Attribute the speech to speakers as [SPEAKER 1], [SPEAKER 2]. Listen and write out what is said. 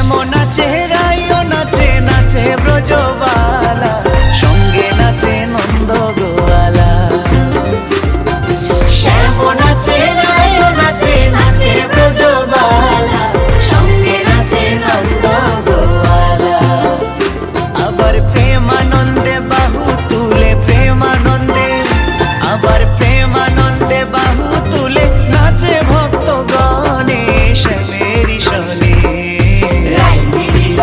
[SPEAKER 1] শ্যামো নাচে রাইও নাচে, নাচে ব্রজবালা, সঙ্গে নাচে নন্দ গোয়ালা।
[SPEAKER 2] শ্যামো নাচে রাইও নাচে, নাচে ব্রজবালা, সঙ্গে নাচে নন্দ গোয়ালা।
[SPEAKER 1] আবার প্রেমানন্দে বাহু তুলে, প্রেমানন্দে, আবার প্রেমানন্দে বাহু তুলে নাচে ভক্তগণে শ্যামেরই শোনে।
[SPEAKER 2] রাই মিলিল